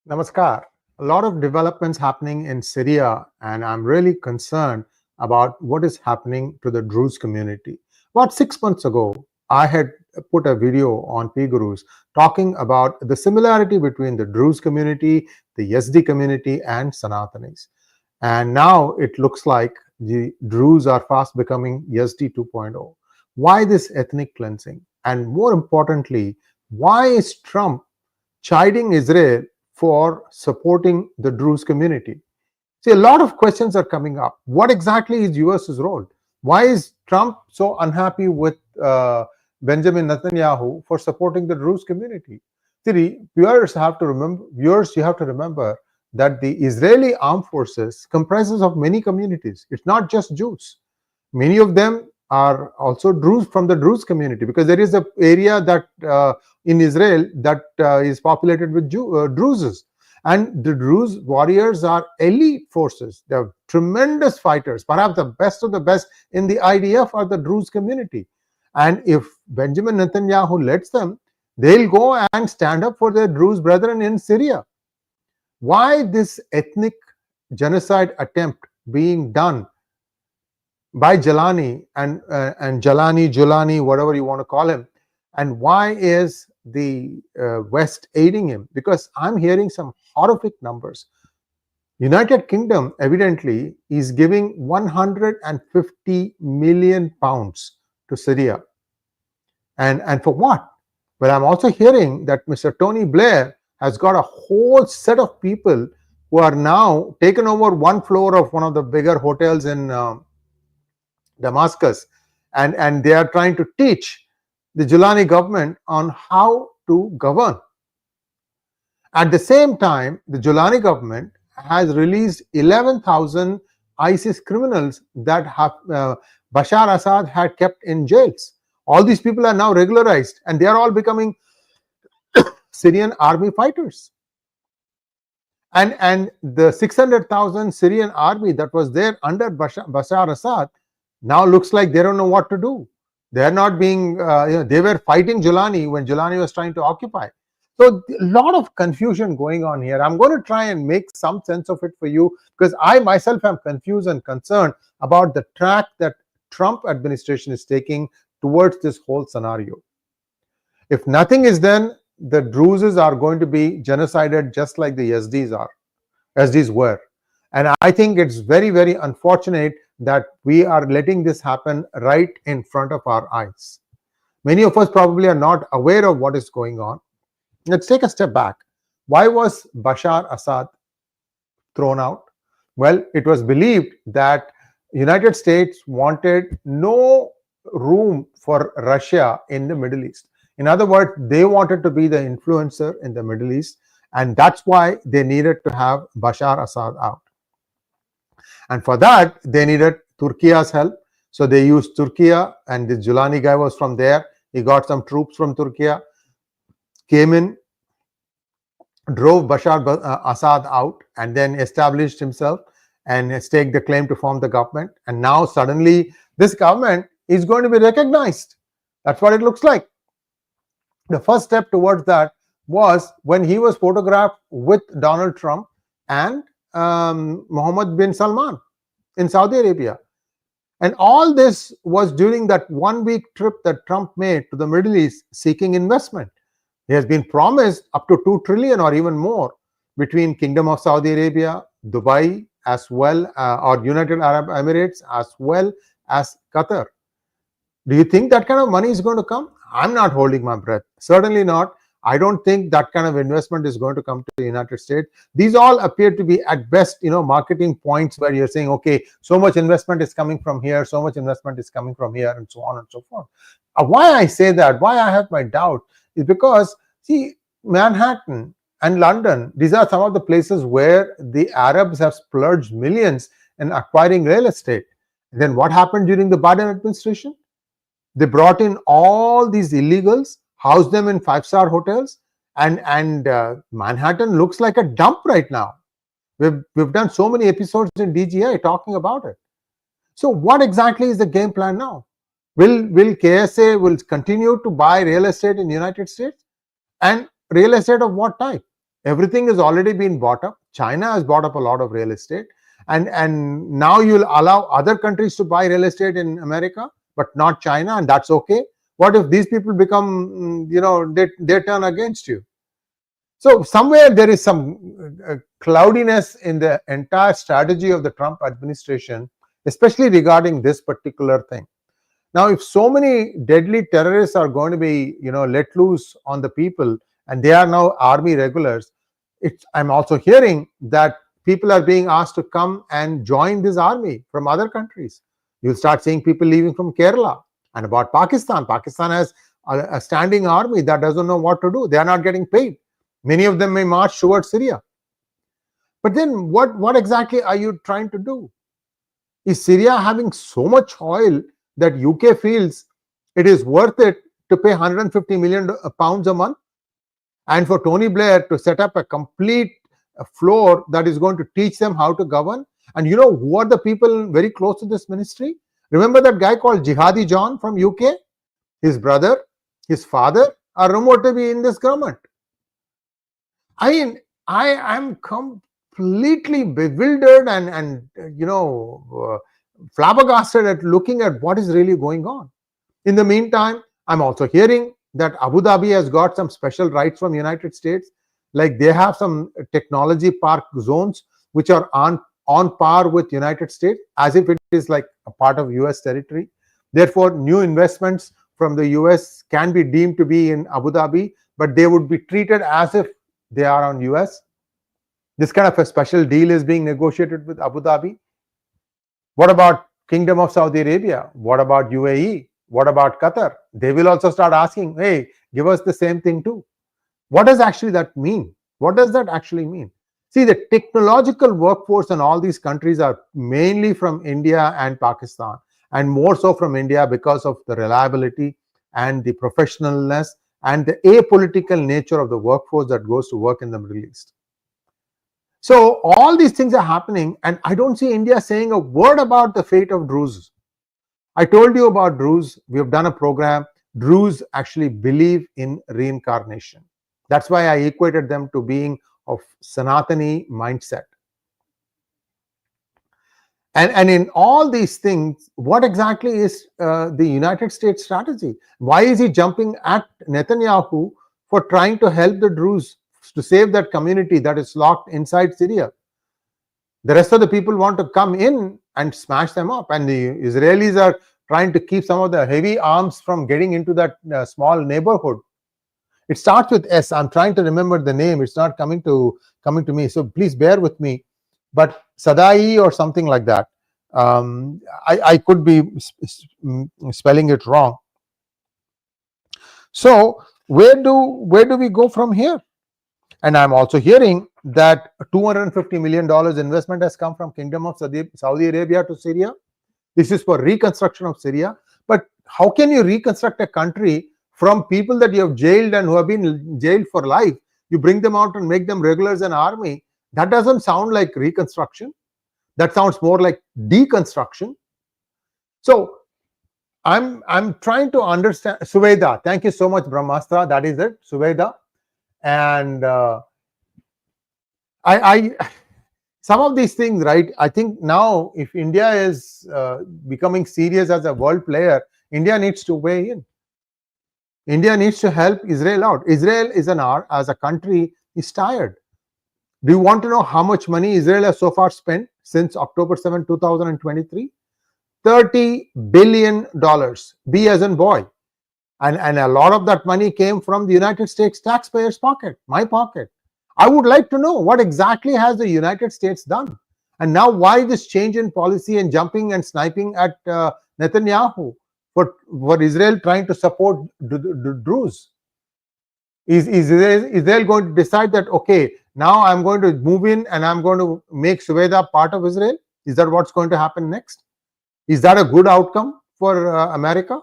Namaskar. A lot of developments happening in Syria, and I'm really concerned about what is happening to the Druze community. About 6 months ago, I had put a video on PGurus talking about the similarity between the Druze community, the Yezdi community, and Sanatanis. And now it looks like the Druze are fast becoming Yezdi 2.0. Why this ethnic cleansing? And more importantly, why is Trump chiding Israel for supporting the Druze community? See, a lot of questions are coming up. What exactly is US's role? Why is Trump so unhappy with Benjamin Netanyahu for supporting the Druze community? See, viewers, you have to remember that the Israeli armed forces comprises of many communities. It's not just Jews. Many of them are also Druze from the Druze community, because there is a area that in Israel that is populated with Druzes. And the Druze warriors are elite forces. They're tremendous fighters. Perhaps the best of the best in the IDF are the Druze community. And if Benjamin Netanyahu lets them, they'll go and stand up for their Druze brethren in Syria. Why this ethnic genocide attempt being done by Julani and Julani, whatever you want to call him, and why is the West aiding him? Because I'm hearing some horrific numbers. United Kingdom evidently is giving 150 million pounds to Syria, and for what? Well, I'm also hearing that Mr. Tony Blair has got a whole set of people who are now taken over one floor of one of the bigger hotels in Damascus, and they are trying to teach the Julani government on how to govern. At the same time, the Julani government has released 11,000 ISIS criminals that Bashar Assad had kept in jails. All these people are now regularized, and they are all becoming Syrian army fighters. And the 600,000 Syrian army that was there under Bashar Assad now looks like they don't know what to do. They are not being, they were fighting Julani when Julani was trying to occupy. So a lot of confusion going on here. I'm going to try and make some sense of it for you, because I myself am confused and concerned about the track that Trump administration is taking towards this whole scenario. If nothing is done, the Druzes are going to be genocided just like the Yezdis were. And I think it's very, very unfortunate that we are letting this happen right in front of our eyes. Many of us probably are not aware of what is going on. Let's take a step back. Why was Bashar Assad thrown out? Well, it was believed that United States wanted no room for Russia in the Middle East. In other words, they wanted to be the influencer in the Middle East, and that's why they needed to have Bashar Assad out. And for that, they needed Turkey's help. So they used Turkey, and the Julani guy was from there. He got some troops from Turkey, came in, drove Bashar Assad out, and then established himself and staked the claim to form the government. And now suddenly this government is going to be recognized. That's what it looks like. The first step towards that was when he was photographed with Donald Trump and Mohammed bin Salman in Saudi Arabia. And all this was during that 1 week trip that Trump made to the Middle East seeking investment. He has been promised up to 2 trillion or even more between Kingdom of Saudi Arabia, Dubai, as well, or United Arab Emirates, as well as Qatar. Do you think that kind of money is going to come? I'm not holding my breath. Certainly not. I don't think that kind of investment is going to come to the United States. These all appear to be at best, marketing points where you're saying, okay, so much investment is coming from here, so much investment is coming from here, and so on and so forth. Why I say that, why I have my doubt, is because, see, Manhattan and London, these are some of the places where the Arabs have splurged millions in acquiring real estate. Then what happened during the Biden administration? They brought in all these illegals, housed them in 5-star hotels, and Manhattan looks like a dump right now. We've done so many episodes in DGI talking about it. So what exactly is the game plan now? Will KSA will continue to buy real estate in the United States? And real estate of what type? Everything has already been bought up. China has bought up a lot of real estate, and now you'll allow other countries to buy real estate in America, but not China, and that's okay. What if these people become, they turn against you? So somewhere there is some cloudiness in the entire strategy of the Trump administration, especially regarding this particular thing. Now, if so many deadly terrorists are going to be, let loose on the people, and they are now army regulars, I'm also hearing that people are being asked to come and join this army from other countries. You'll start seeing people leaving from Kerala. And about Pakistan, Pakistan has a standing army that doesn't know what to do. They are not getting paid. Many of them may march towards Syria. But then what exactly are you trying to do? Is Syria having so much oil that UK feels it is worth it to pay 150 million pounds a month, and for Tony Blair to set up a complete floor that is going to teach them how to govern? And you know who are the people very close to this ministry? Remember that guy called Jihadi John from UK? His brother, his father are rumored to be in this government. I mean, I am completely bewildered and flabbergasted at looking at what is really going on. In the meantime, I'm also hearing that Abu Dhabi has got some special rights from United States, like they have some technology park zones which are on par with United States, as if it is like a part of US territory. Therefore, new investments from the US can be deemed to be in Abu Dhabi, but they would be treated as if they are on US. This kind of a special deal is being negotiated with Abu Dhabi. What about Kingdom of Saudi Arabia? What about UAE? What about Qatar? They will also start asking, hey, give us the same thing too. What does actually that mean? What does that actually mean? See, the technological workforce in all these countries are mainly from India and Pakistan, and more so from India because of the reliability and the professionalness and the apolitical nature of the workforce that goes to work in the Middle East. So all these things are happening, and I don't see India saying a word about the fate of DRUZE. I told you about DRUZE. We have done a program. DRUZE actually believe in reincarnation. That's why I equated them to being of Sanatani mindset. And in all these things, what exactly is the United States strategy? Why is he jumping at Netanyahu for trying to help the Druze to save that community that is locked inside Syria? The rest of the people want to come in and smash them up, and the Israelis are trying to keep some of the heavy arms from getting into that small neighborhood. It starts with S. I'm trying to remember the name. It's not coming to me, so please bear with me. But Sadai or something like that. I could be spelling it wrong. So where do we go from here? And I'm also hearing that $250 million investment has come from Kingdom of Saudi Arabia to Syria. This is for reconstruction of Syria. But how can you reconstruct a country from people that you have jailed and who have been jailed for life? You bring them out and make them regulars and army. That doesn't sound like reconstruction. That sounds more like deconstruction. So I'm trying to understand. Suveda, thank you so much, Brahmastra. That is it, Suveda. And I some of these things, right? I think now if India is becoming serious as a world player, India needs to weigh in. India needs to help Israel out. Israel is as a country is tired. Do you want to know how much money Israel has so far spent since October 7, 2023? $30 billion. B as in boy. And a lot of that money came from the United States taxpayers' pocket, my pocket. I would like to know what exactly has the United States done? And now why this change in policy and jumping and sniping at Netanyahu for Israel trying to support Druze? Is Israel going to decide that, okay, now I'm going to move in and I'm going to make Suveda part of Israel? Is that what's going to happen next? Is that a good outcome for America?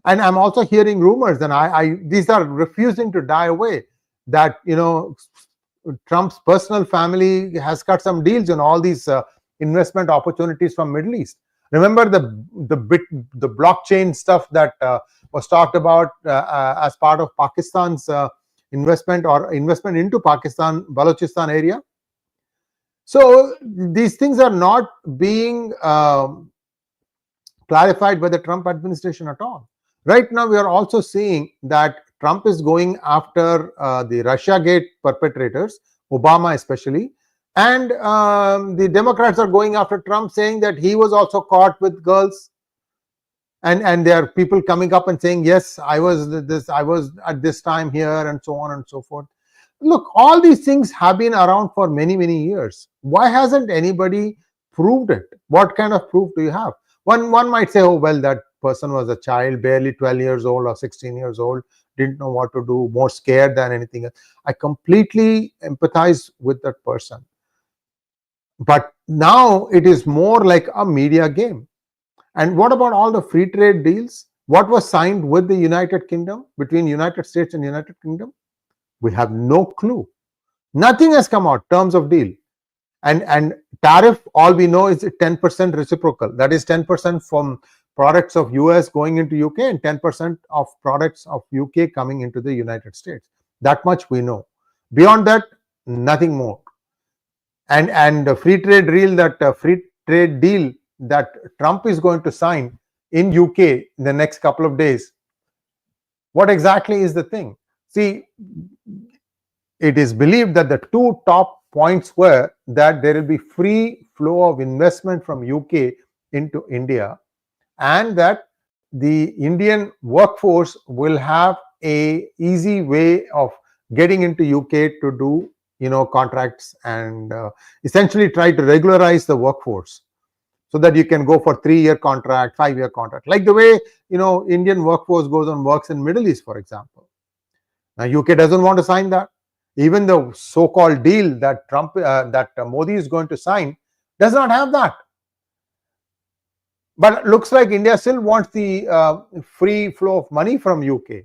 And I'm also hearing rumors, and these are refusing to die away, that Trump's personal family has cut some deals on all these investment opportunities from Middle East. Remember the blockchain stuff that was talked about as part of Pakistan's investment or investment into Pakistan, Balochistan area. So these things are not being clarified by the Trump administration at all. Right now, we are also seeing that Trump is going after the Russiagate perpetrators, Obama especially, and the Democrats are going after Trump, saying that he was also caught with girls. And there are people coming up and saying, yes, I was at this time here, and so on and so forth. Look, all these things have been around for many, many years. Why hasn't anybody proved it? What kind of proof do you have? One might say, oh, well, that person was a child, barely 12 years old or 16 years old, didn't know what to do, more scared than anything else. I completely empathize with that person. But now it is more like a media game. And what about all the free trade deals? What was signed with the United Kingdom, between United States and United Kingdom? We have no clue. Nothing has come out, terms of deal. And tariff, all we know is 10% reciprocal. That is 10% from products of US going into UK and 10% of products of UK coming into the United States. That much we know. Beyond that, nothing more. And the free trade deal that Trump is going to sign in UK in the next couple of days, what exactly is the thing? See, it is believed that the two top points were that there will be free flow of investment from UK into India, and that the Indian workforce will have a easy way of getting into UK to do contracts and essentially try to regularize the workforce, so that you can go for 3-year contract, 5-year contract, like the way Indian workforce goes and works in Middle East, for example. Now UK doesn't want to sign that. Even the so-called deal that Modi is going to sign does not have that. But it looks like India still wants the free flow of money from UK.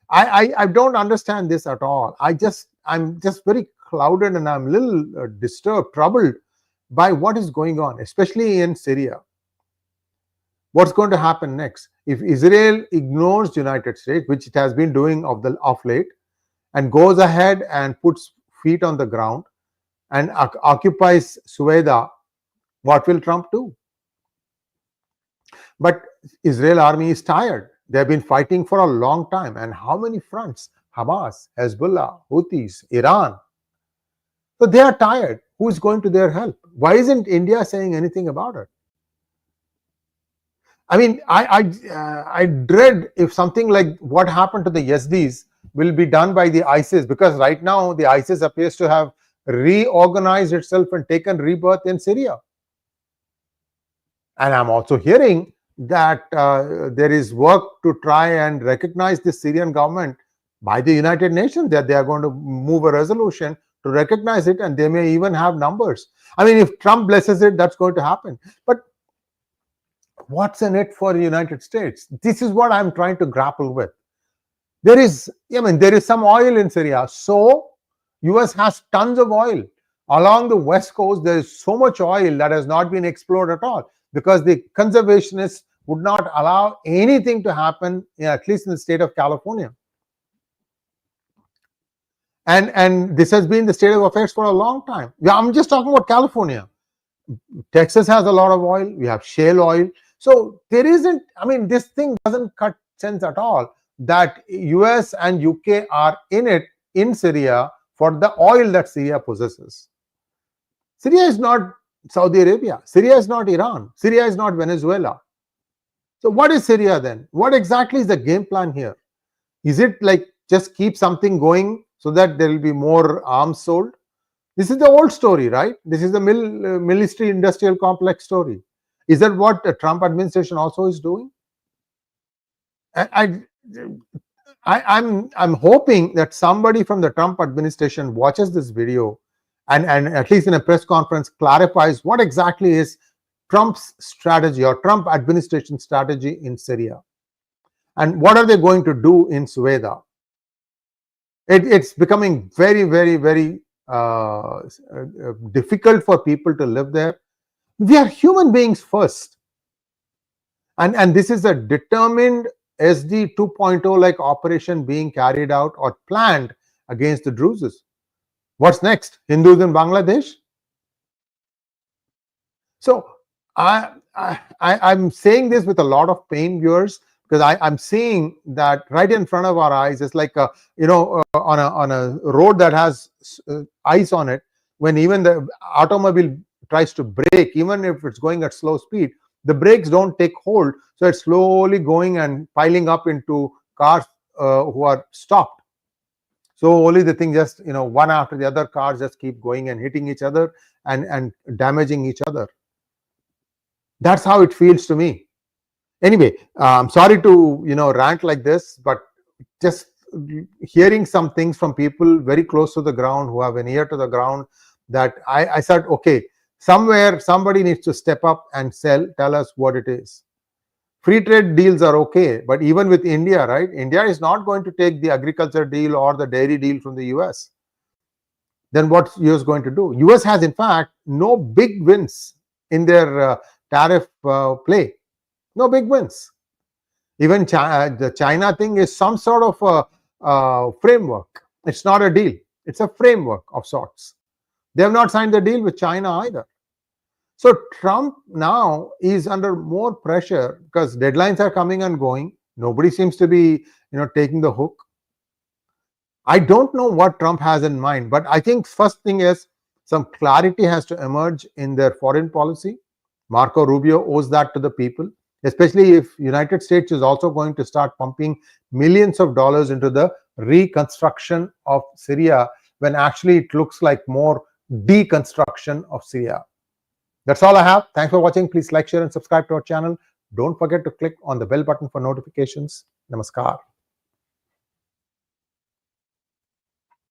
I don't understand this at all. I'm just very clouded, and I'm a little disturbed, troubled by what is going on, especially in Syria. What's going to happen next? If Israel ignores United States, which it has been doing of late, and goes ahead and puts feet on the ground and occupies Sueda, what will Trump do? But Israel army is tired. They've been fighting for a long time. And how many fronts? Hamas, Hezbollah, Houthis, Iran. So they are tired. Who is going to their help? Why isn't India saying anything about it? I mean, I dread if something like what happened to the Yezdis will be done by the ISIS, because right now the ISIS appears to have reorganized itself and taken rebirth in Syria. And I'm also hearing that there is work to try and recognize the Syrian government by the United Nations, that they are going to move a resolution to recognize it, and they may even have numbers. I mean, if Trump blesses it, that's going to happen. But what's in it for the United States? This is what I'm trying to grapple with. There is some oil in Syria. So US has tons of oil. Along the west coast, there is so much oil that has not been explored at all, because the conservationists would not allow anything to happen, at least in the state of California. And this has been the state of affairs for a long time. I'm just talking about California. Texas has a lot of oil. We have shale oil. So there isn't, this thing doesn't cut sense at all that US and UK are in it in Syria for the oil that Syria possesses. Syria is not Saudi Arabia. Syria is not Iran. Syria is not Venezuela. So what is Syria then? What exactly is the game plan here? Is it like just keep something going so that there will be more arms sold? This is the old story, right? This is the military industrial complex story. Is that what the Trump administration also is doing? I'm hoping that somebody from the Trump administration watches this video and at least in a press conference clarifies what exactly is Trump's strategy or Trump administration strategy in Syria, and what are they going to do in Sueda. It's becoming very, very, very difficult for people to live there. We are human beings first, and this is a determined SD 2.0 like operation being carried out or planned against the Druzes. What's next? Hindus in Bangladesh? So I'm saying this with a lot of pain, viewers, because I'm seeing that right in front of our eyes. It's like on a road that has ice on it. When even the automobile tries to brake, even if it's going at slow speed, the brakes don't take hold, so it's slowly going and piling up into cars who are stopped. So only the thing just one after the other, cars just keep going and hitting each other and damaging each other. That's how it feels to me. Anyway, I'm sorry to rant like this, but just hearing some things from people very close to the ground, who have an ear to the ground, that I said, okay, somewhere somebody needs to step up and tell us what it is. Free trade deals are okay, but even with India, right? India is not going to take the agriculture deal or the dairy deal from the US. Then what's US going to do? US has, in fact, no big wins in their tariff play. No big wins. Even the China thing is some sort of a framework. It's not a deal. It's a framework of sorts. They have not signed the deal with China either. So Trump now is under more pressure because deadlines are coming and going. Nobody seems to be taking the hook. I don't know what Trump has in mind, but I think first thing is some clarity has to emerge in their foreign policy. Marco Rubio owes that to the people, especially if United States is also going to start pumping millions of dollars into the reconstruction of Syria, when actually it looks like more deconstruction of Syria. That's all I have. Thanks for watching. Please like, share, and subscribe to our channel. Don't forget to click on the bell button for notifications. Namaskar.